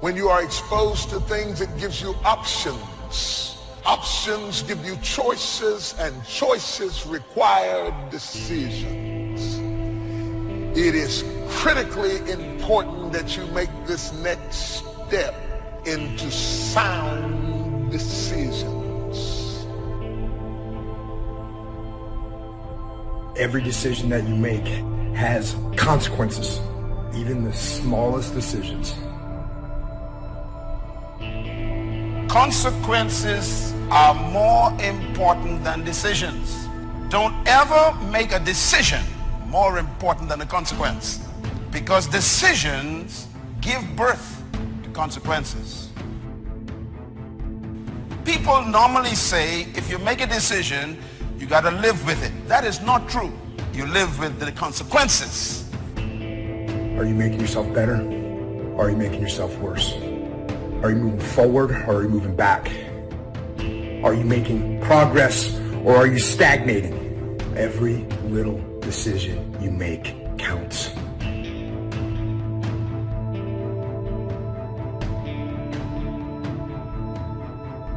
When you are exposed to things, it gives you options. Options give you choices, and choices require decisions. It is critically important that you make this next step into sound decisions. Every decision that you make has consequences, even the smallest decisions. Consequences are more important than decisions. Don't ever make a decision more important than a consequence, because decisions give birth to consequences. People normally say if you make a decision, you got to live with it. That is not true. You live with the consequences. Are you making yourself better, or are you making yourself worse? Are you moving forward, or are you moving back? Are you making progress, or are you stagnating? Every little decision you make counts.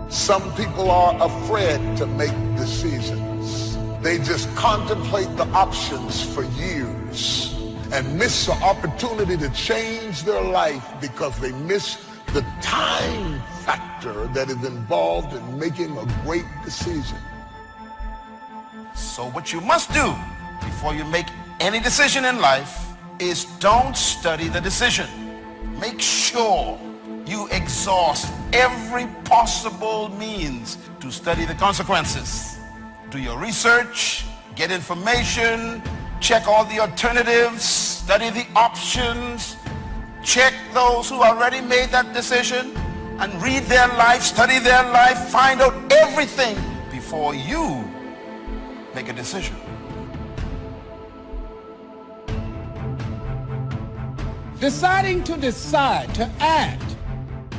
Some people are afraid to make decisions. They just contemplate the options for years and miss the opportunity to change their life because they miss the time factor that is involved in making a great decision. So what you must do before you make any decision in life is don't study the decision. Make sure you exhaust every possible means to study the consequences. Do your research, get information, check all the alternatives, study the options, check those who already made that decision, and read their life, study their life, find out everything before you make a decision. Deciding to decide, to act,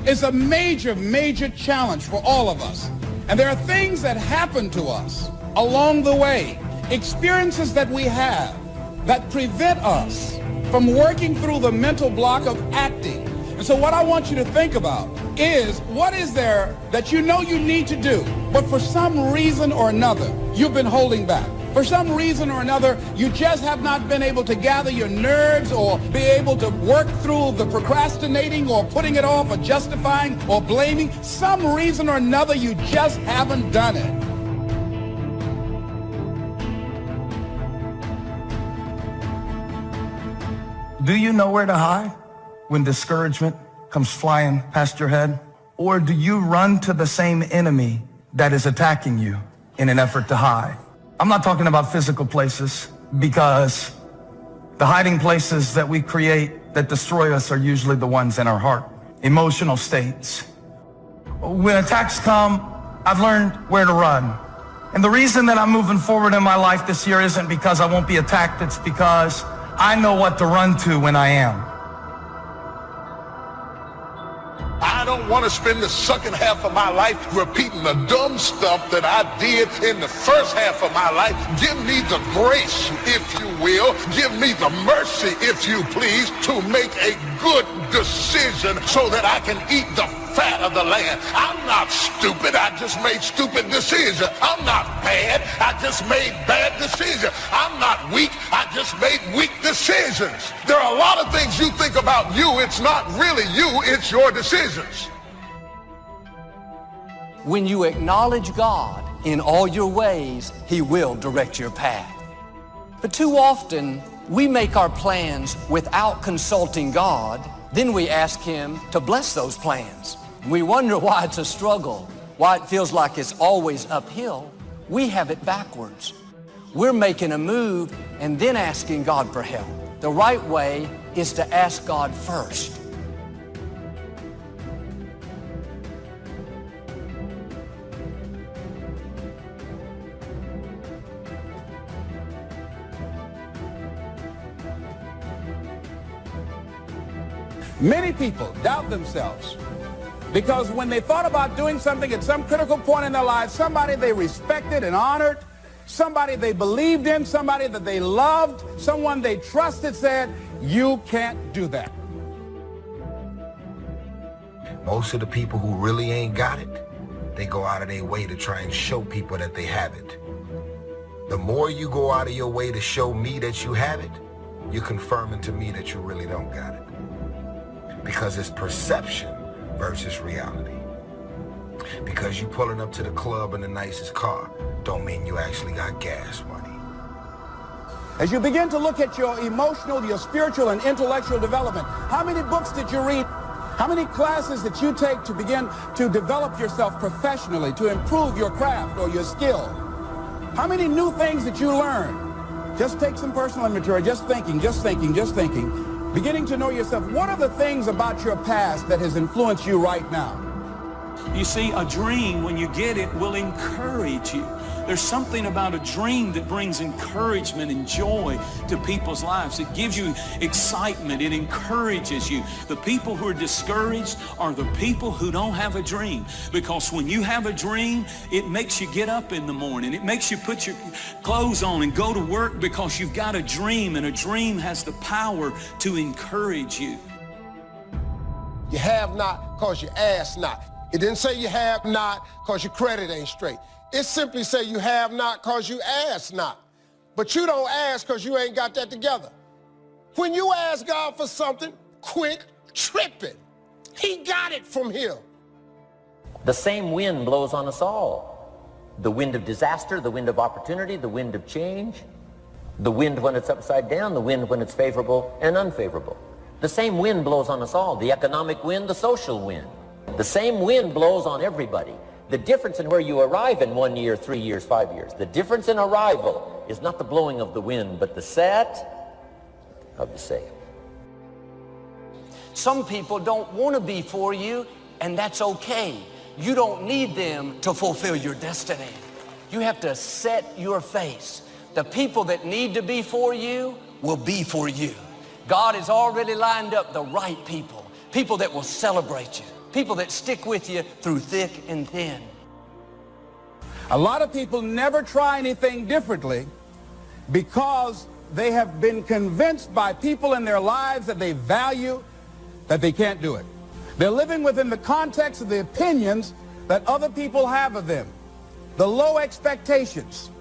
is a major, major challenge for all of us. And there are things that happen to us along the way, experiences that we have that prevent us from working through the mental block of acting. And so what I want you to think about is, what is there that you know you need to do, but for some reason or another, you've been holding back? For some reason or another, you just have not been able to gather your nerves or be able to work through the procrastinating or putting it off or justifying or blaming. Some reason or another, you just haven't done it. Do you know where to hide when discouragement comes flying past your head? Or do you run to the same enemy that is attacking you in an effort to hide? I'm not talking about physical places, because the hiding places that we create that destroy us are usually the ones in our heart. Emotional states. When attacks come, I've learned where to run. And the reason that I'm moving forward in my life this year isn't because I won't be attacked, it's because I know what to run to when I am. I don't want to spend the second half of my life repeating the dumb stuff that I did in the first half of my life. Give me the grace, if you will. Give me the mercy, if you please, to make a good decision so that I can eat the fat of the land. I'm not stupid. I just made stupid decisions. I'm not bad. I just made bad decisions. I'm not weak. I just made weak decisions. There are a lot of things you think about you. It's not really you. It's your decisions. When you acknowledge God in all your ways, He will direct your path. But too often, we make our plans without consulting God. Then we ask Him to bless those plans. We wonder why it's a struggle, why it feels like it's always uphill. We have it backwards. We're making a move and then asking God for help. The right way is to ask God first. Many people doubt themselves because when they thought about doing something at some critical point in their lives, somebody they respected and honored, somebody they believed in, somebody that they loved, someone they trusted said, "You can't do that." Most of the people who really ain't got it, they go out of their way to try and show people that they have it. The more you go out of your way to show me that you have it, you're confirming to me that you really don't got it. Because it's perception versus reality. Because you pulling up to the club in the nicest car don't mean you actually got gas money. As you begin to look at your emotional, your spiritual, and intellectual development, how many books did you read? How many classes did you take to begin to develop yourself professionally, to improve your craft or your skill? How many new things did you learn? Just take some personal inventory, just thinking. Beginning to know yourself. What are the things about your past that has influenced you right now? You see, a dream, when you get it, will encourage you. There's something about a dream that brings encouragement and joy to people's lives. It gives you excitement. It encourages you. The people who are discouraged are the people who don't have a dream. Because when you have a dream, it makes you get up in the morning. It makes you put your clothes on and go to work because you've got a dream, and a dream has the power to encourage you. You have not because you ask not. It didn't say you have not because your credit ain't straight. It simply say you have not because you ask not. But you don't ask because you ain't got that together. When you ask God for something, quit tripping. He got it from Him. The same wind blows on us all. The wind of disaster, the wind of opportunity, the wind of change, the wind when it's upside down, the wind when it's favorable and unfavorable. The same wind blows on us all. The economic wind, the social wind. The same wind blows on everybody. The difference in where you arrive in 1 year, 3 years, 5 years, the difference in arrival is not the blowing of the wind, but the set of the sail. Some people don't want to be for you, and that's okay. You don't need them to fulfill your destiny. You have to set your face. The people that need to be for you will be for you. God has already lined up the right people, people that will celebrate you, people that stick with you through thick and thin. A lot of people never try anything differently because they have been convinced by people in their lives that they value that they can't do it. They're living within the context of the opinions that other people have of them, the low expectations.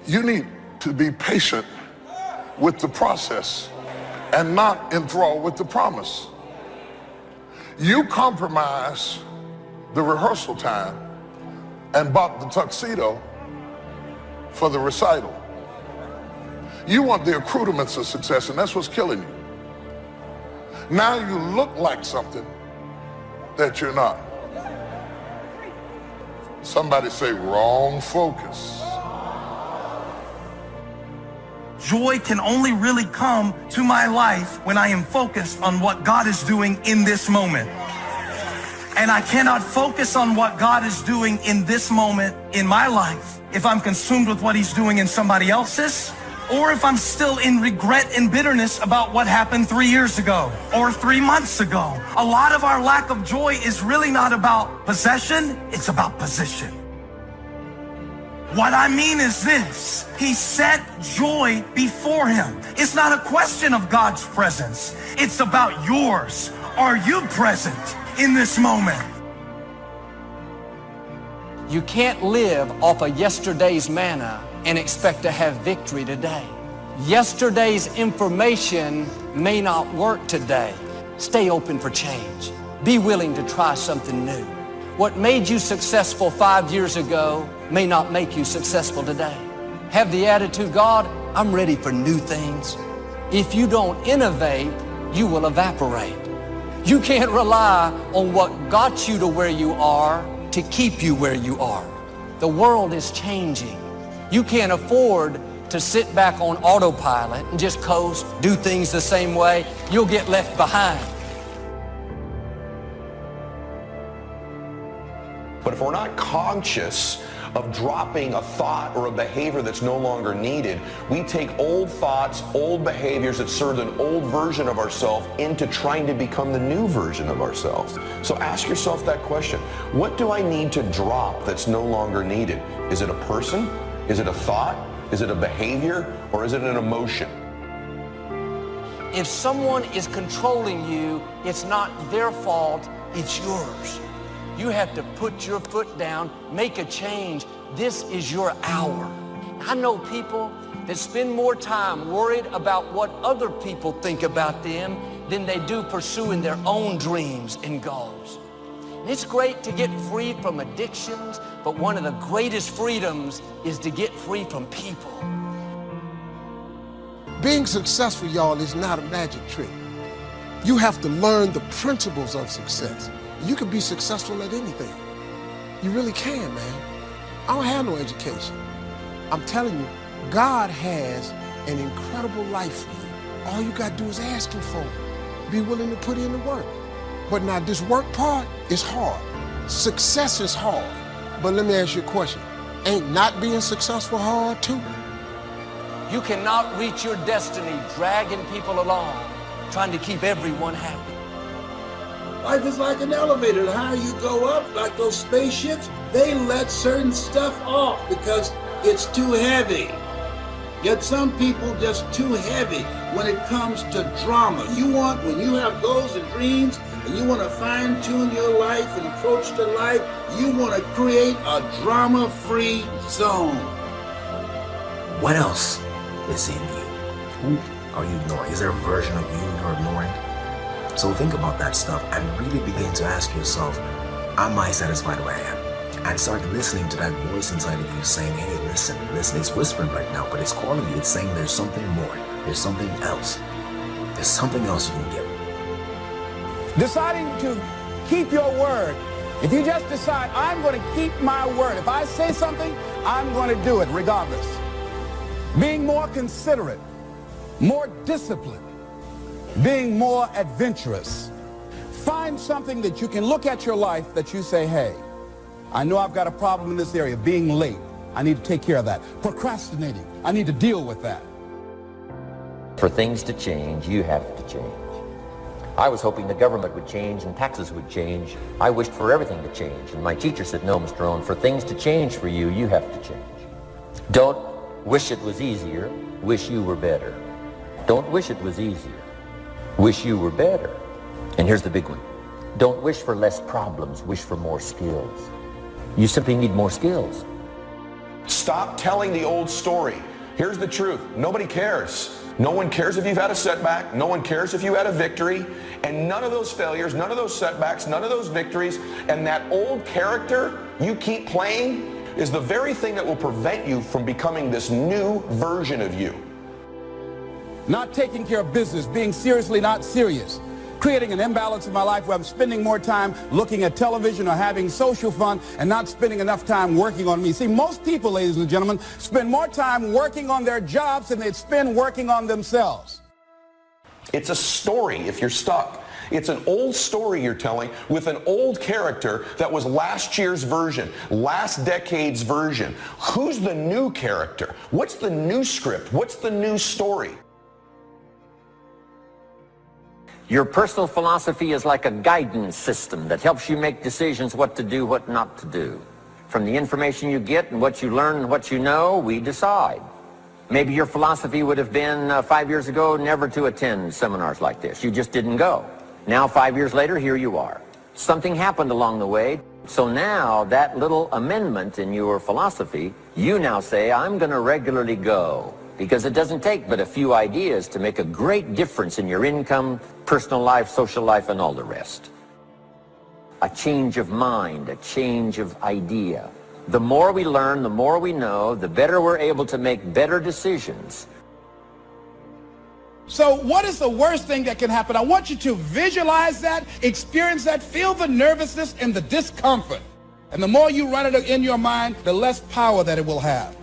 You need to be patient with the process and not enthralled with the promise. You compromise the rehearsal time and bought the tuxedo for the recital. You want the accoutrements of success, and that's what's killing you. Now you look like something that you're not. Somebody say wrong focus. Joy can only really come to my life when I am focused on what God is doing in this moment. And I cannot focus on what God is doing in this moment in my life if I'm consumed with what He's doing in somebody else's, or if I'm still in regret and bitterness about what happened 3 years ago or 3 months ago. A lot of our lack of joy is really not about possession, it's about position. What I mean is this: He set joy before Him. It's not a question of God's presence. It's about yours. Are you present in this moment? You can't live off of yesterday's manna and expect to have victory today. Yesterday's information may not work today. Stay open for change. Be willing to try something new. What made you successful 5 years ago may not make you successful today. Have the attitude, God, I'm ready for new things. If you don't innovate, you will evaporate. You can't rely on what got you to where you are to keep you where you are. The world is changing. You can't afford to sit back on autopilot and just coast, do things the same way. You'll get left behind. But if we're not conscious of dropping a thought or a behavior that's no longer needed, we take old thoughts, old behaviors that served an old version of ourselves into trying to become the new version of ourselves. So ask yourself that question. What do I need to drop that's no longer needed? Is it a person? Is it a thought? Is it a behavior? Or is it an emotion? If someone is controlling you, it's not their fault, it's yours. You have to put your foot down, make a change. This is your hour. I know people that spend more time worried about what other people think about them than they do pursuing their own dreams and goals. And it's great to get free from addictions, but one of the greatest freedoms is to get free from people. Being successful, y'all, is not a magic trick. You have to learn the principles of success. You can be successful at anything. You really can, man. I don't have no education. I'm telling you, God has an incredible life for you. All you got to do is ask him for it. Be willing to put in the work. But now this work part is hard. Success is hard. But let me ask you a question. Ain't not being successful hard too? You cannot reach your destiny dragging people along, trying to keep everyone happy. Life is like an elevator. The higher you go up, like those spaceships, they let certain stuff off because it's too heavy. Yet some people just too heavy when it comes to drama. When you have goals and dreams and you want to fine tune your life and approach to life, you want to create a drama-free zone. What else is in you? Who are you ignoring? Is there a version of you you're ignoring? So think about that stuff and really begin to ask yourself, am I satisfied where I am? And start listening to that voice inside of you saying, hey, listen, it's whispering right now, but it's calling you. It's saying there's something more. There's something else. There's something else you can give. Deciding to keep your word. If you just decide, I'm going to keep my word. If I say something, I'm going to do it regardless. Being more considerate, more disciplined, being more adventurous. Find something that you can look at your life that you say, hey, I know I've got a problem in this area, being late. I need to take care of that. Procrastinating, I need to deal with that. For things to change, you have to change. I was hoping the government would change and taxes would change. I wished for everything to change. And my teacher said, no, Mr. Rohn, for things to change for you, you have to change. Don't wish it was easier, wish you were better. Don't wish it was easier, wish you were better. And here's the big one. Don't wish for less problems, wish for more skills. You simply need more skills. Stop telling the old story. Here's the truth. Nobody cares. No one cares if you've had a setback. No one cares if you had a victory. And none of those failures, none of those setbacks, none of those victories, and that old character you keep playing is the very thing that will prevent you from becoming this new version of you. Not taking care of business, being seriously not serious. Creating an imbalance in my life where I'm spending more time looking at television or having social fun and not spending enough time working on me. See, most people, ladies and gentlemen, spend more time working on their jobs than they spend working on themselves. It's a story if you're stuck. It's an old story you're telling with an old character that was last year's version, last decade's version. Who's the new character? What's the new script? What's the new story? Your personal philosophy is like a guidance system that helps you make decisions what to do, what not to do. From the information you get and what you learn and what you know, we decide. Maybe your philosophy would have been 5 years ago never to attend seminars like this. You just didn't go. Now 5 years later, here you are. Something happened along the way. So now that little amendment in your philosophy, you now say, I'm going to regularly go. Because it doesn't take but a few ideas to make a great difference in your income, personal life, social life, and all the rest. A change of mind, a change of idea. The more we learn, the more we know, the better we're able to make better decisions. So what is the worst thing that can happen? I want you to visualize that, experience that, feel the nervousness and the discomfort. And the more you run it in your mind, the less power that it will have.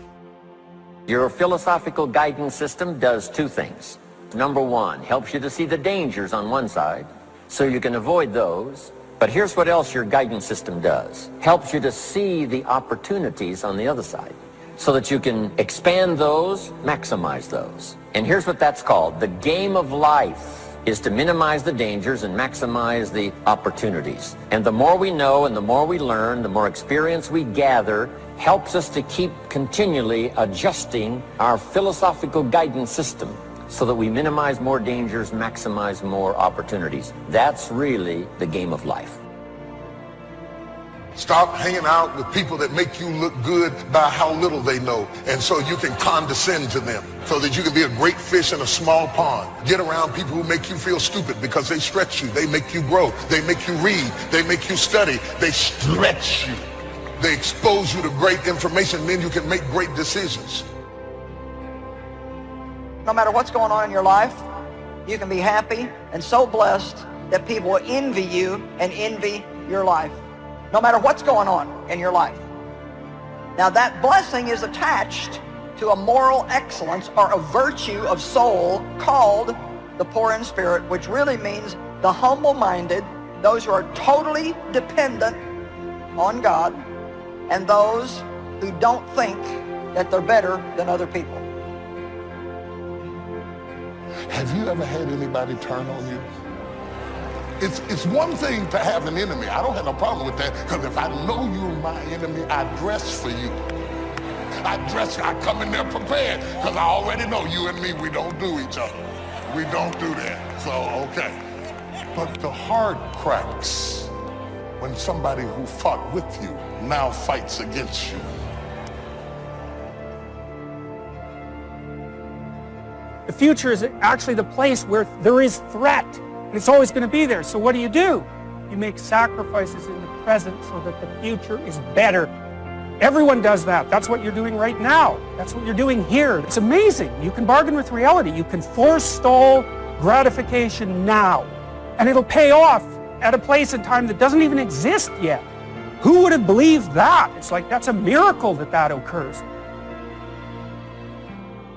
Your philosophical guidance system does two things. Number one, helps you to see the dangers on one side, so you can avoid those. But here's what else your guidance system does. Helps you to see the opportunities on the other side, so that you can expand those, maximize those. And here's what that's called. The game of life is to minimize the dangers and maximize the opportunities. And the more we know and the more we learn, the more experience we gather, helps us to keep continually adjusting our philosophical guidance system so that we minimize more dangers, maximize more opportunities. That's really the game of life. Stop hanging out with people that make you look good by how little they know. And so you can condescend to them so that you can be a great fish in a small pond. Get around people who make you feel stupid because they stretch you. They make you grow. They make you read. They make you study. They stretch you. They expose you to great information. Then you can make great decisions. No matter what's going on in your life, you can be happy and so blessed that people will envy you and envy your life. No matter what's going on in your life. Now that blessing is attached to a moral excellence or a virtue of soul called the poor in spirit, which really means the humble-minded, those who are totally dependent on God, and those who don't think that they're better than other people. Have you ever had anybody turn on you? It's one thing to have an enemy. I don't have no problem with that, because if I know you're my enemy, I dress for you. I come in there prepared, because I already know you and me, we don't do each other. We don't do that, so okay. But the heart cracks when somebody who fought with you now fights against you. The future is actually the place where there is threat. And it's always going to be there. So what do? You make sacrifices in the present so that the future is better. Everyone does that. That's what you're doing right now. That's what you're doing here. It's amazing. You can bargain with reality. You can forestall gratification now. And it'll pay off at a place and time that doesn't even exist yet. Who would have believed that? It's like that's a miracle that occurs.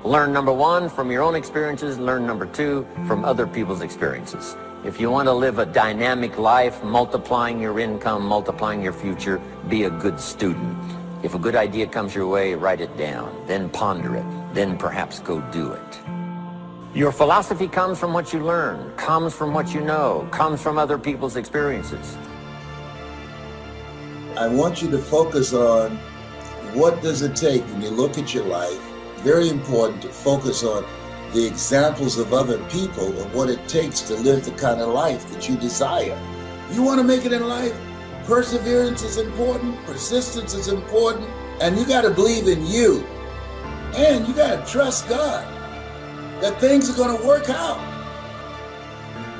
Learn number one from your own experiences, learn number two from other people's experiences. If you want to live a dynamic life, multiplying your income, multiplying your future, be a good student. If a good idea comes your way, write it down, then ponder it, then perhaps go do it. Your philosophy comes from what you learn, comes from what you know, comes from other people's experiences. I want you to focus on what does it take when you look at your life. Very important to focus on the examples of other people and what it takes to live the kind of life that you desire. You want to make it in life? Perseverance is important, persistence is important, and you got to believe in you. And you got to trust God that things are going to work out.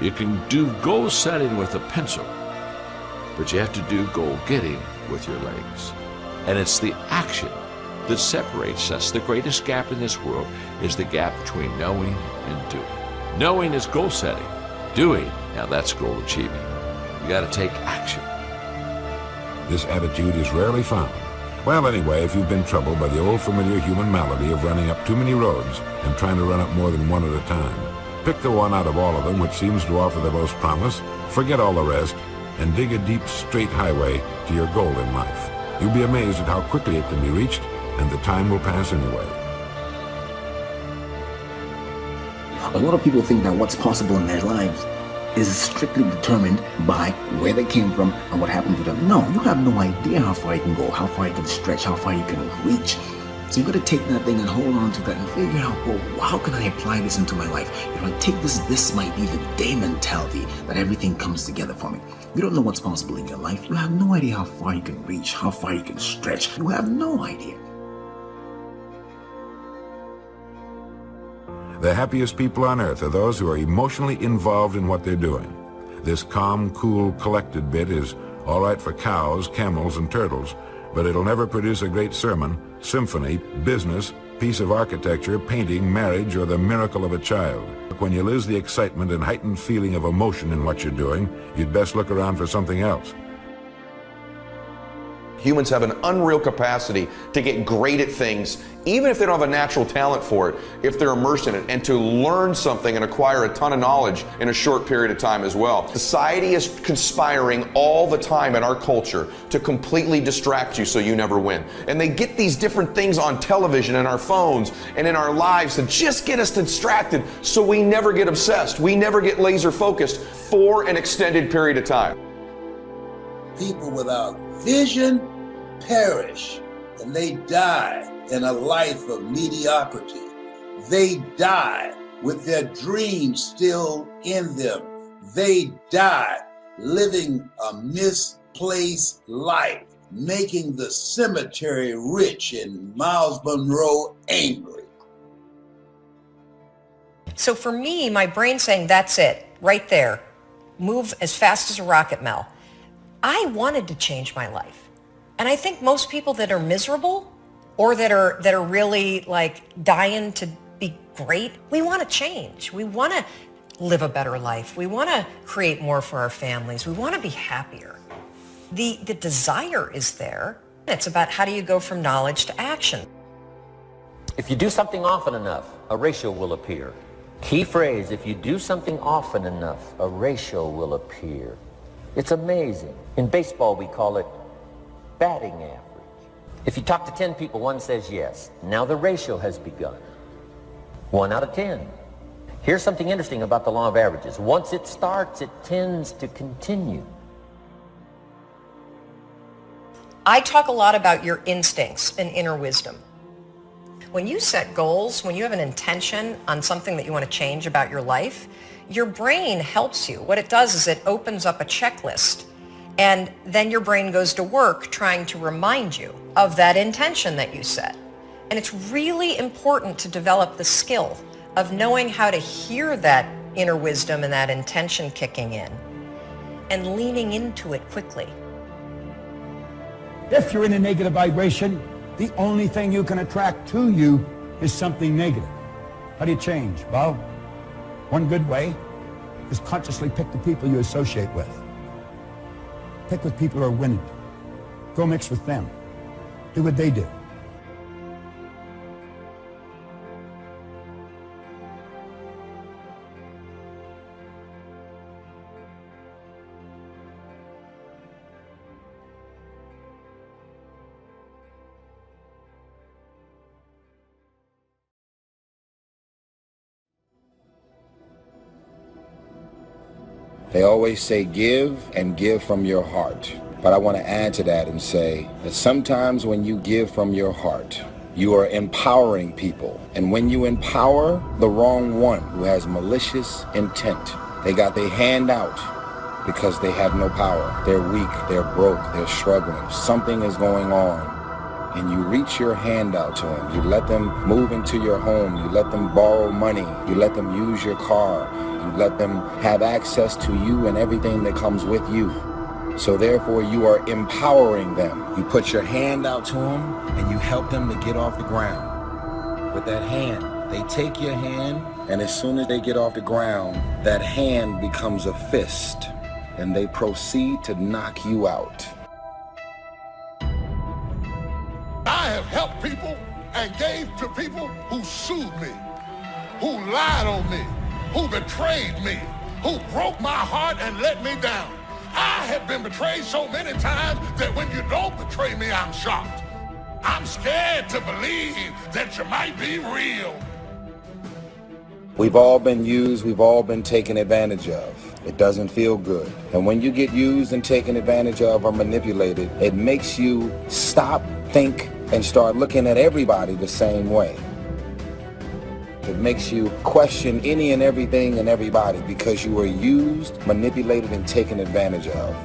You can do goal setting with a pencil, but you have to do goal getting with your legs. And it's the action that separates us. The greatest gap in this world is the gap between knowing and doing. Knowing is goal setting. Doing, now that's goal achieving. You got to take action. This attitude is rarely found. Well, anyway, if you've been troubled by the old familiar human malady of running up too many roads and trying to run up more than one at a time, pick the one out of all of them which seems to offer the most promise, forget all the rest, and dig a deep, straight highway to your goal in life. You'll be amazed at how quickly it can be reached, and the time will pass anyway. A lot of people think that what's possible in their lives is strictly determined by where they came from and what happened to them. No, you have no idea how far you can go, how far you can stretch, how far you can reach. So you got to take that thing and hold on to that and figure out, well, how can I apply this into my life? If I take this might be the day mentality that everything comes together for me. You don't know what's possible in your life. You have no idea how far you can reach, how far you can stretch. You have no idea. The happiest people on earth are those who are emotionally involved in what they're doing. This calm, cool, collected bit is all right for cows, camels, and turtles, but it'll never produce a great sermon, symphony, business, piece of architecture, painting, marriage, or the miracle of a child. When you lose the excitement and heightened feeling of emotion in what you're doing, you'd best look around for something else. Humans have an unreal capacity to get great at things, even if they don't have a natural talent for it, if they're immersed in it, and to learn something and acquire a ton of knowledge in a short period of time as well. Society is conspiring all the time in our culture to completely distract you so you never win. And they get these different things on television and our phones and in our lives to just get us distracted so we never get obsessed. We never get laser focused for an extended period of time. People without vision perish, and they die in a life of mediocrity. They die with their dreams still in them. They die living a misplaced place life, making the cemetery rich and Miles Monroe angry. So for me, my brain's saying, that's it, right there. Move as fast as a rocket, Mel. I wanted to change my life. And I think most people that are miserable or that are really like dying to be great, we want to change. We want to live a better life. We want to create more for our families. We want to be happier. The desire is there. It's about how do you go from knowledge to action. If you do something often enough, a ratio will appear. Key phrase, if you do something often enough, a ratio will appear. It's amazing. In baseball, we call it batting average. If you talk to 10 people, one says yes. Now the ratio has begun. 1 out of 10. Here's something interesting about the law of averages. Once it starts, it tends to continue. I talk a lot about your instincts and inner wisdom. When you set goals, when you have an intention on something that you want to change about your life, your brain helps you. What it does is it opens up a checklist, and then your brain goes to work trying to remind you of that intention that you set. And it's really important to develop the skill of knowing how to hear that inner wisdom and that intention kicking in and leaning into it quickly. If you're in a negative vibration, the only thing you can attract to you is something negative. How do you change? Well, one good way is consciously pick the people you associate with. Pick with people who are winning. Go mix with them. Do what they do. They always say give and give from your heart. But I want to add to that and say that sometimes when you give from your heart, you are empowering people. And when you empower the wrong one who has malicious intent, they got their hand out because they have no power. They're weak, they're broke, they're struggling. Something is going on. And you reach your hand out to them. You let them move into your home. You let them borrow money. You let them use your car. You let them have access to you and everything that comes with you. So therefore you are empowering them. You put your hand out to them and you help them to get off the ground. With that hand, they take your hand, and as soon as they get off the ground, that hand becomes a fist and they proceed to knock you out. I have helped people and gave to people who sued me, who lied on me, who betrayed me, who broke my heart and let me down. I have been betrayed so many times that when you don't betray me, I'm shocked. I'm scared to believe that you might be real. We've all been used, we've all been taken advantage of. It doesn't feel good. And when you get used and taken advantage of or manipulated, it makes you stop, think, and start looking at everybody the same way. It makes you question any and everything and everybody because you were used, manipulated, and taken advantage of.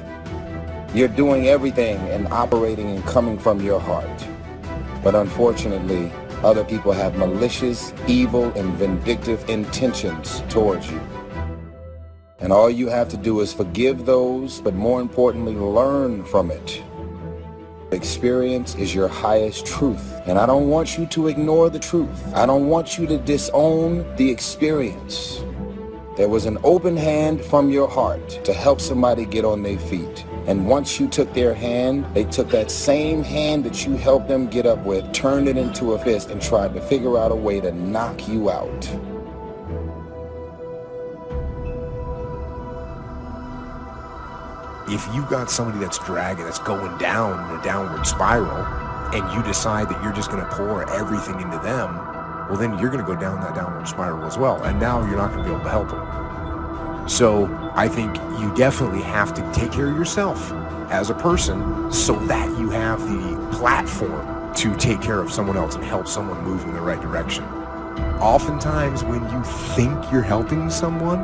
You're doing everything and operating and coming from your heart. But unfortunately, other people have malicious, evil, and vindictive intentions towards you. And all you have to do is forgive those, but more importantly, learn from it. Experience is your highest truth, and I don't want you to ignore the truth. I don't want you to disown the experience. There was an open hand from your heart to help somebody get on their feet. And once you took their hand, they took that same hand that you helped them get up with, turned it into a fist, and tried to figure out a way to knock you out. If you got somebody that's dragging, that's going down in a downward spiral, and you decide that you're just going to pour everything into them, well, then you're going to go down that downward spiral as well. And now you're not going to be able to help them. So I think you definitely have to take care of yourself as a person so that you have the platform to take care of someone else and help someone move in the right direction. Oftentimes when you think you're helping someone,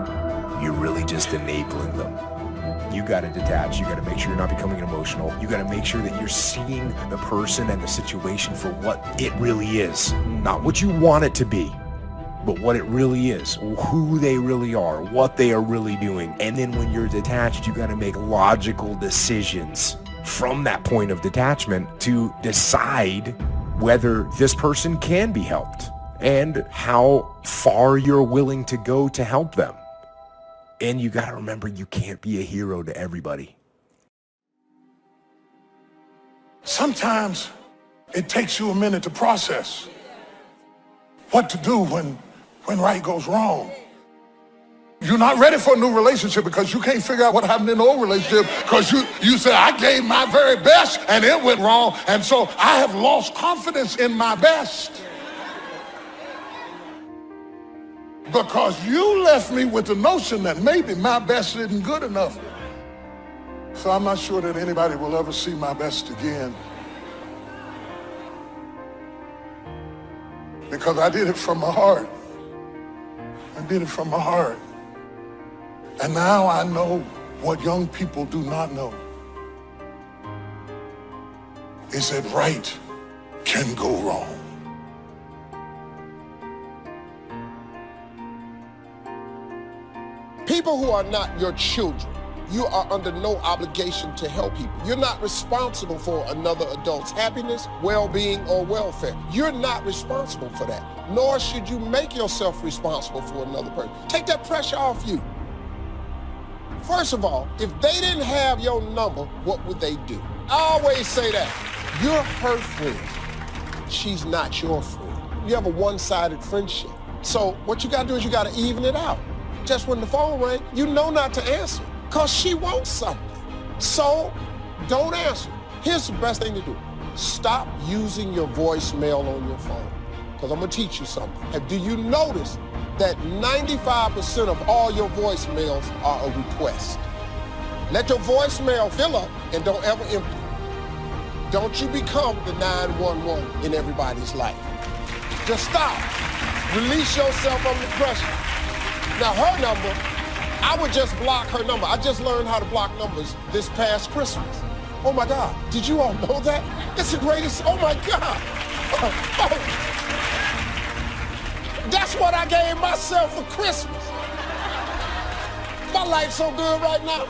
you're really just enabling them. You got to detach. You got to make sure you're not becoming emotional. You got to make sure that you're seeing the person and the situation for what it really is. Not what you want it to be, but what it really is, who they really are, what they are really doing. And then when you're detached, you got to make logical decisions from that point of detachment to decide whether this person can be helped and how far you're willing to go to help them. And you got to remember, you can't be a hero to everybody. Sometimes it takes you a minute to process what to do when right goes wrong. You're not ready for a new relationship because you can't figure out what happened in the old relationship because you said, I gave my very best and it went wrong. And so I have lost confidence in my best. Because you left me with the notion that maybe my best isn't good enough. So I'm not sure that anybody will ever see my best again. Because I did it from my heart. I did it from my heart. And now I know what young people do not know. Is that right can go wrong. People who are not your children, you are under no obligation to help people. You're not responsible for another adult's happiness, well-being, or welfare. You're not responsible for that, nor should you make yourself responsible for another person. Take that pressure off you. First of all, if they didn't have your number, what would they do? I always say that. You're her friend. She's not your friend. You have a one-sided friendship. So what you gotta do is you gotta even it out. Just when the phone rings, you know not to answer because she wants something. So don't answer. Here's the best thing to do. Stop using your voicemail on your phone because I'm going to teach you something. And do you notice that 95% of all your voicemails are a request? Let your voicemail fill up and don't ever empty. Don't you become the 911 in everybody's life. Just stop. Release yourself under pressure. Now her number, I would just block her number. I just learned how to block numbers this past Christmas. Oh my God, did you all know that? It's the greatest, oh my God. That's what I gave myself for Christmas. My life's so good right now.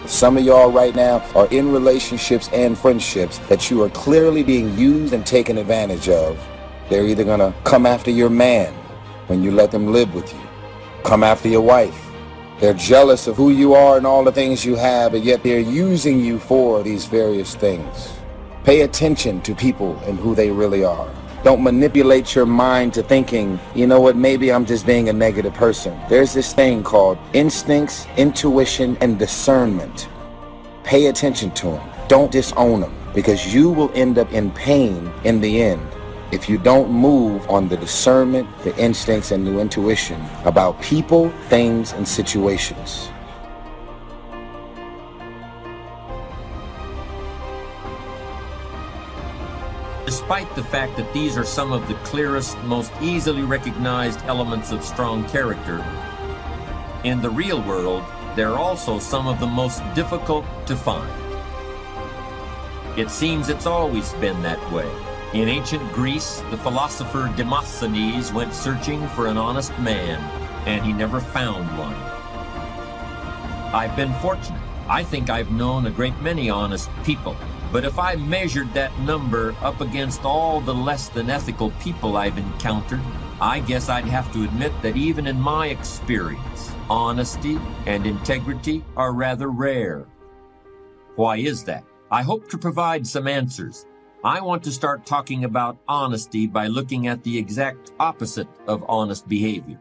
Some of y'all right now are in relationships and friendships that you are clearly being used and taken advantage of. They're either gonna come after your man when you let them live with you, come after your wife. They're jealous of who you are and all the things you have, and yet they're using you for these various things. Pay attention to people and who they really are. Don't manipulate your mind to thinking, you know what, maybe I'm just being a negative person. There's this thing called instincts, intuition, and discernment. Pay attention to them. Don't disown them, because you will end up in pain in the end if you don't move on the discernment, the instincts, and the intuition about people, things, and situations. Despite the fact that these are some of the clearest, most easily recognized elements of strong character, in the real world, they're also some of the most difficult to find. It seems it's always been that way. In ancient Greece, the philosopher Demosthenes went searching for an honest man, and he never found one. I've been fortunate. I think I've known a great many honest people. But if I measured that number up against all the less than ethical people I've encountered, I guess I'd have to admit that even in my experience, honesty and integrity are rather rare. Why is that? I hope to provide some answers. I want to start talking about honesty by looking at the exact opposite of honest behavior.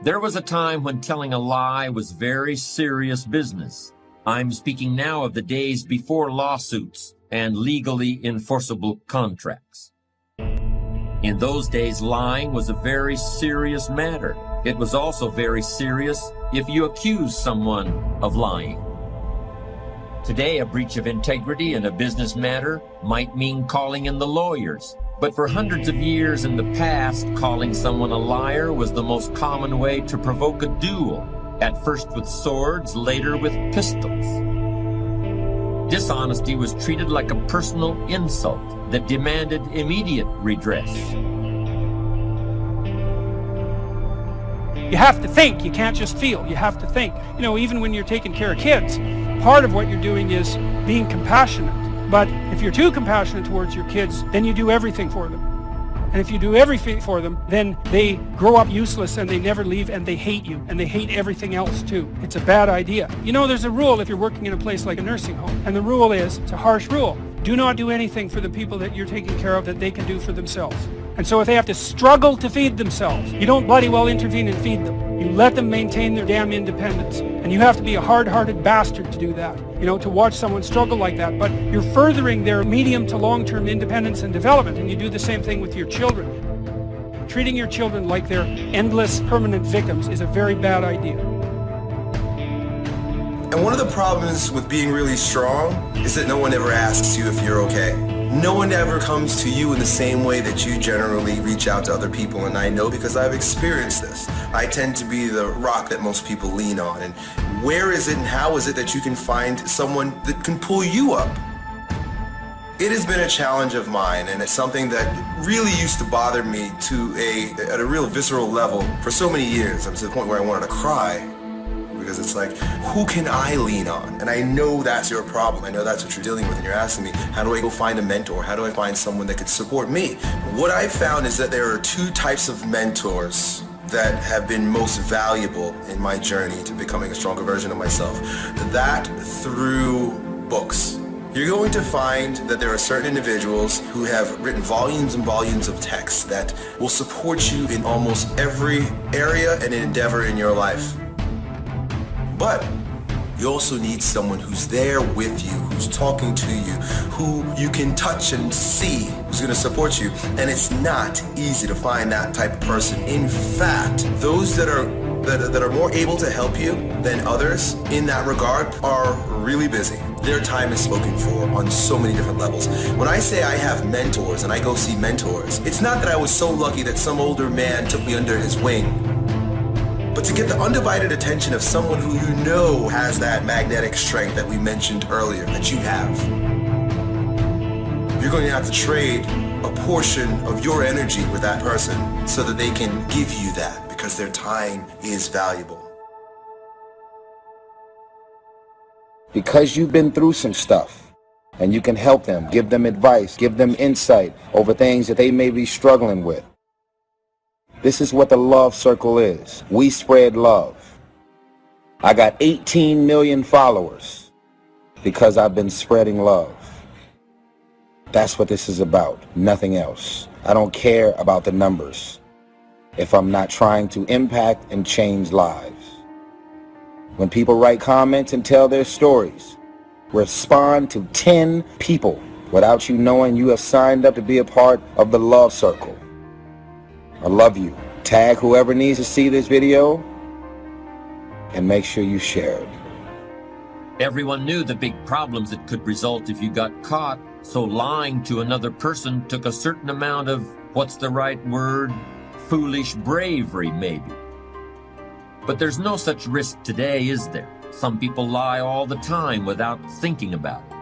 There was a time when telling a lie was very serious business. I'm speaking now of the days before lawsuits and legally enforceable contracts. In those days, lying was a very serious matter. It was also very serious if you accused someone of lying. Today, a breach of integrity in a business matter might mean calling in the lawyers But for hundreds of years in the past, calling someone a liar was the most common way to provoke a duel, at first with swords, later with pistols. Dishonesty was treated like a personal insult that demanded immediate redress. You have to think, you can't just feel, you have to think. You know, even when you're taking care of kids, part of what you're doing is being compassionate. But if you're too compassionate towards your kids, then you do everything for them. And if you do everything for them, then they grow up useless and they never leave and they hate you and they hate everything else too. It's a bad idea. You know, there's a rule if you're working in a place like a nursing home, and the rule is, it's a harsh rule, do not do anything for the people that you're taking care of that they can do for themselves. And so if they have to struggle to feed themselves, you don't bloody well intervene and feed them. You let them maintain their damn independence. And you have to be a hard-hearted bastard to do that, you know, to watch someone struggle like that. But you're furthering their medium to long-term independence and development, and you do the same thing with your children. Treating your children like they're endless permanent victims is a very bad idea. And one of the problems with being really strong is that no one ever asks you if you're okay. No one ever comes to you in the same way that you generally reach out to other people, and I know because I've experienced this. I tend to be the rock that most people lean on, and where is it and how is it that you can find someone that can pull you up? It has been a challenge of mine, and it's something that really used to bother me at a real visceral level for so many years. I'm to the point where I wanted to cry. Because it's like, who can I lean on? And I know that's your problem. I know that's what you're dealing with, and you're asking me, how do I go find a mentor? How do I find someone that could support me? What I've found is that there are two types of mentors that have been most valuable in my journey to becoming a stronger version of myself. That through books. You're going to find that there are certain individuals who have written volumes and volumes of text that will support you in almost every area and endeavor in your life. But you also need someone who's there with you, who's talking to you, who you can touch and see, who's going to support you. And it's not easy to find that type of person. In fact, those that are more able to help you than others in that regard are really busy. Their time is spoken for on so many different levels. When I say I have mentors and I go see mentors, it's not that I was so lucky that some older man took me under his wing. But to get the undivided attention of someone who you know has that magnetic strength that we mentioned earlier, that you have, you're going to have to trade a portion of your energy with that person so that they can give you that, because their time is valuable. Because you've been through some stuff, and you can help them, give them advice, give them insight over things that they may be struggling with. This is what the love circle is. We spread love. I got 18 million followers because I've been spreading love. That's what this is about, nothing else. I don't care about the numbers if I'm not trying to impact and change lives. When people write comments and tell their stories, respond to 10 people without you knowing you have signed up to be a part of the love circle. I love you. Tag whoever needs to see this video and make sure you share it. Everyone knew the big problems that could result if you got caught, so lying to another person took a certain amount of, what's the right word, foolish bravery maybe. But there's no such risk today, is there? Some people lie all the time without thinking about it.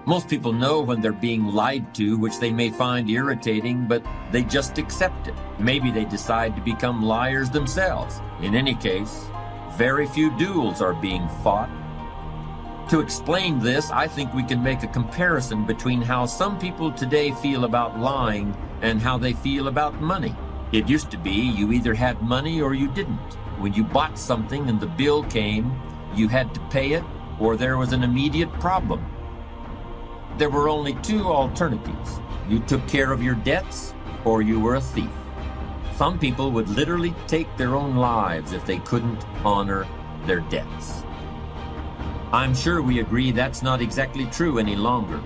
Most people know when they're being lied to, which they may find irritating, but they just accept it. Maybe they decide to become liars themselves. In any case, very few duels are being fought. To explain this, I think we can make a comparison between how some people today feel about lying and how they feel about money. It used to be you either had money or you didn't. When you bought something and the bill came, you had to pay it or there was an immediate problem. There were only two alternatives. You took care of your debts, or you were a thief. Some people would literally take their own lives if they couldn't honor their debts. I'm sure we agree that's not exactly true any longer.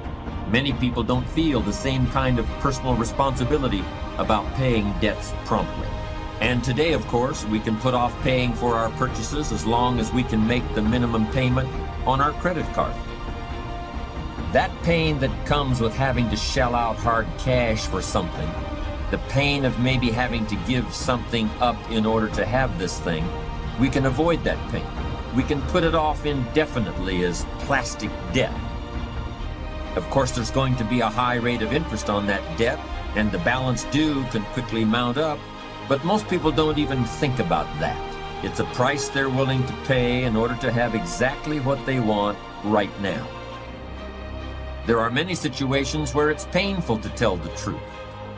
Many people don't feel the same kind of personal responsibility about paying debts promptly. And today, of course, we can put off paying for our purchases as long as we can make the minimum payment on our credit card. That pain that comes with having to shell out hard cash for something, the pain of maybe having to give something up in order to have this thing, we can avoid that pain. We can put it off indefinitely as plastic debt. Of course, there's going to be a high rate of interest on that debt, and the balance due can quickly mount up, but most people don't even think about that. It's a price they're willing to pay in order to have exactly what they want right now. There are many situations where it's painful to tell the truth.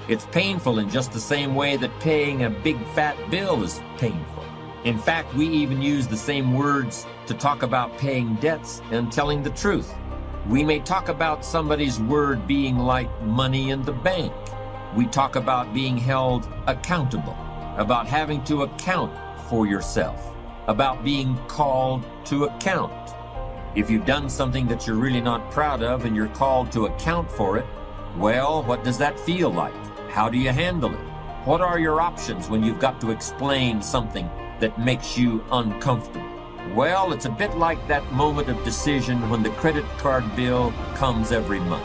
It's painful in just the same way that paying a big fat bill is painful. In fact, we even use the same words to talk about paying debts and telling the truth. We may talk about somebody's word being like money in the bank. We talk about being held accountable, about having to account for yourself, about being called to account. If you've done something that you're really not proud of and you're called to account for it, well, what does that feel like? How do you handle it? What are your options when you've got to explain something that makes you uncomfortable? Well, it's a bit like that moment of decision when the credit card bill comes every month.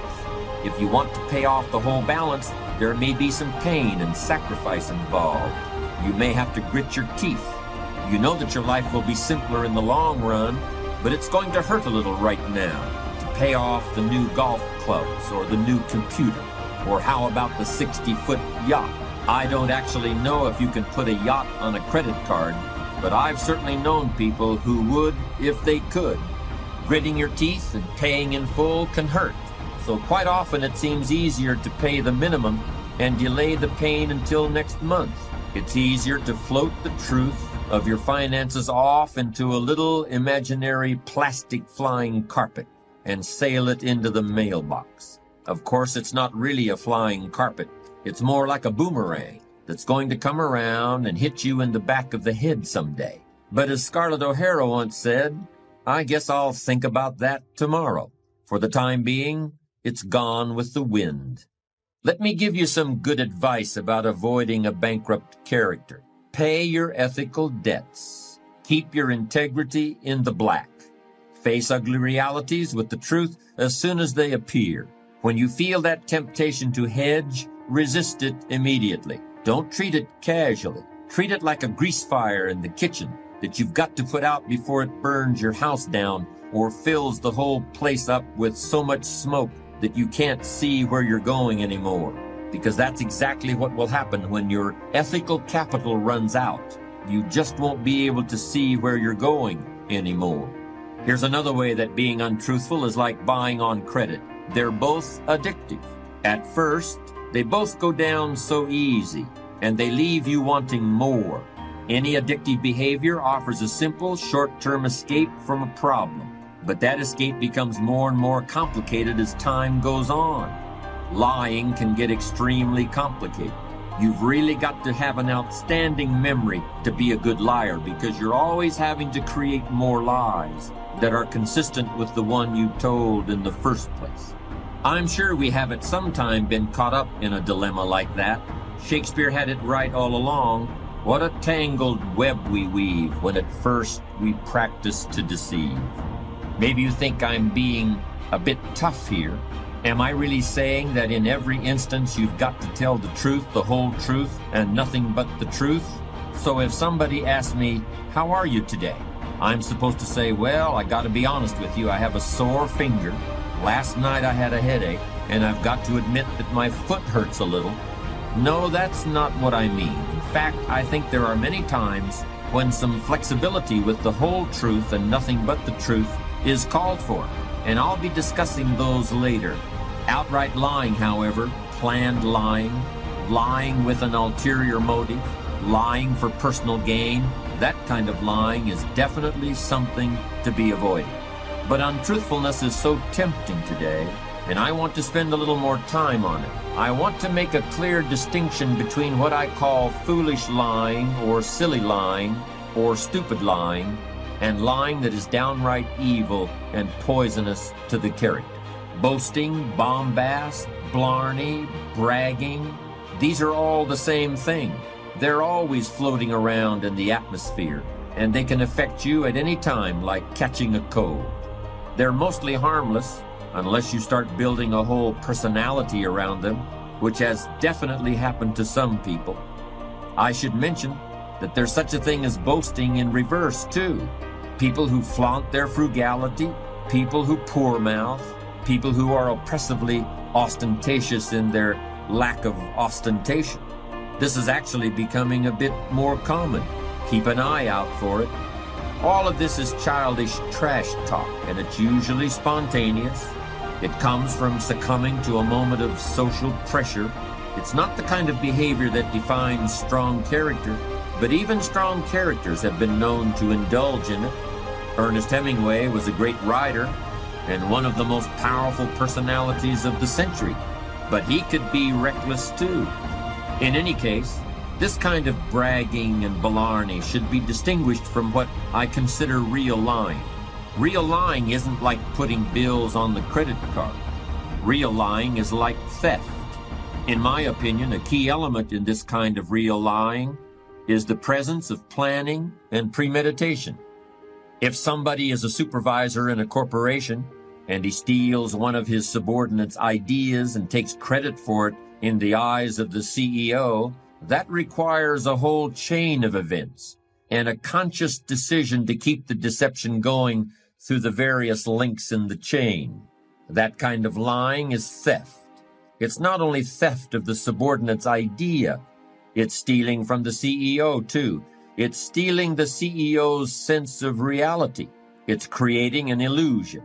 If you want to pay off the whole balance, there may be some pain and sacrifice involved. You may have to grit your teeth. You know that your life will be simpler in the long run, but it's going to hurt a little right now to pay off the new golf clubs or the new computer, or how about the 60-foot yacht? I don't actually know if you can put a yacht on a credit card, but I've certainly known people who would if they could. Gritting your teeth and paying in full can hurt, so quite often it seems easier to pay the minimum and delay the pain until next month. It's easier to float the truth of your finances off into a little imaginary plastic flying carpet and sail it into the mailbox. Of course, it's not really a flying carpet. It's more like a boomerang that's going to come around and hit you in the back of the head someday. But as Scarlett O'Hara once said, I guess I'll think about that tomorrow. For the time being, it's gone with the wind. Let me give you some good advice about avoiding a bankrupt character. Pay your ethical debts. Keep your integrity in the black. Face ugly realities with the truth as soon as they appear. When you feel that temptation to hedge, resist it immediately. Don't treat it casually. Treat it like a grease fire in the kitchen that you've got to put out before it burns your house down or fills the whole place up with so much smoke that you can't see where you're going anymore. Because that's exactly what will happen when your ethical capital runs out. You just won't be able to see where you're going anymore. Here's another way that being untruthful is like buying on credit. They're both addictive. At first, they both go down so easy, and they leave you wanting more. Any addictive behavior offers a simple, short-term escape from a problem. But that escape becomes more and more complicated as time goes on. Lying can get extremely complicated. You've really got to have an outstanding memory to be a good liar, because you're always having to create more lies that are consistent with the one you told in the first place. I'm sure we have at some time been caught up in a dilemma like that. Shakespeare had it right all along. What a tangled web we weave when at first we practice to deceive. Maybe you think I'm being a bit tough here. Am I really saying that in every instance you've got to tell the truth, the whole truth, and nothing but the truth? So if somebody asks me, how are you today? I'm supposed to say, well, I gotta be honest with you, I have a sore finger. Last night I had a headache, and I've got to admit that my foot hurts a little. No, that's not what I mean. In fact, I think there are many times when some flexibility with the whole truth and nothing but the truth is called for, and I'll be discussing those later. Outright lying, however, planned lying, lying with an ulterior motive, lying for personal gain, that kind of lying is definitely something to be avoided. But untruthfulness is so tempting today, and I want to spend a little more time on it. I want to make a clear distinction between what I call foolish lying or silly lying or stupid lying and lying that is downright evil and poisonous to the character. Boasting, bombast, blarney, bragging, these are all the same thing. They're always floating around in the atmosphere, and they can affect you at any time like catching a cold. They're mostly harmless, unless you start building a whole personality around them, which has definitely happened to some people. I should mention that there's such a thing as boasting in reverse, too. People who flaunt their frugality, people who poor mouth, people who are oppressively ostentatious in their lack of ostentation. This is actually becoming a bit more common. Keep an eye out for it. All of this is childish trash talk, and it's usually spontaneous. It comes from succumbing to a moment of social pressure. It's not the kind of behavior that defines strong character, but even strong characters have been known to indulge in it. Ernest Hemingway was a great writer and one of the most powerful personalities of the century, but he could be reckless too. In any case, this kind of bragging and blarney should be distinguished from what I consider real lying. Real lying isn't like putting bills on the credit card. Real lying is like theft. In my opinion, a key element in this kind of real lying is the presence of planning and premeditation. If somebody is a supervisor in a corporation and he steals one of his subordinates' ideas and takes credit for it in the eyes of the CEO, that requires a whole chain of events and a conscious decision to keep the deception going through the various links in the chain. That kind of lying is theft. It's not only theft of the subordinate's idea, it's stealing from the CEO too. It's stealing the CEO's sense of reality. It's creating an illusion.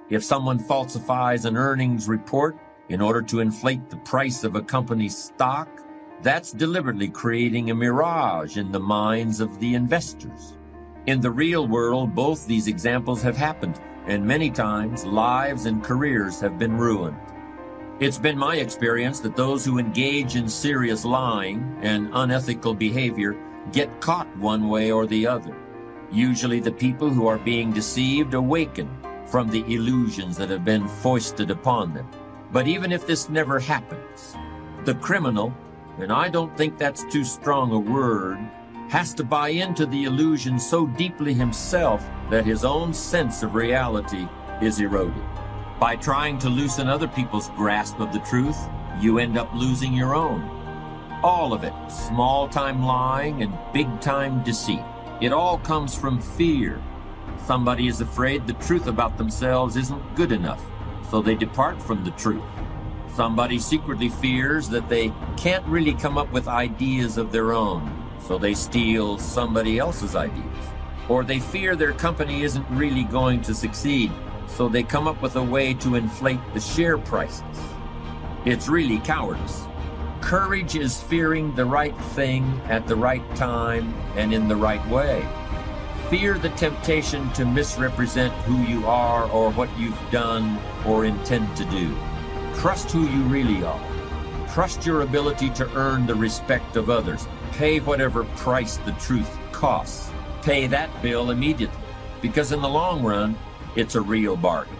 If someone falsifies an earnings report in order to inflate the price of a company's stock, that's deliberately creating a mirage in the minds of the investors. In the real world, both these examples have happened, and many times lives and careers have been ruined. It's been my experience that those who engage in serious lying and unethical behavior get caught one way or the other. Usually the people who are being deceived awaken from the illusions that have been foisted upon them. But even if this never happens, the criminal, and I don't think that's too strong a word, has to buy into the illusion so deeply himself that his own sense of reality is eroded. By trying to loosen other people's grasp of the truth, you end up losing your own. All of it, small-time lying and big-time deceit. It all comes from fear. Somebody is afraid the truth about themselves isn't good enough, so they depart from the truth. Somebody secretly fears that they can't really come up with ideas of their own, so they steal somebody else's ideas. Or they fear their company isn't really going to succeed, so they come up with a way to inflate the share prices. It's really cowardice. Courage is fearing the right thing at the right time and in the right way. Fear the temptation to misrepresent who you are or what you've done or intend to do. Trust who you really are. Trust your ability to earn the respect of others. Pay whatever price the truth costs. Pay that bill immediately, because in the long run, it's a real bargain.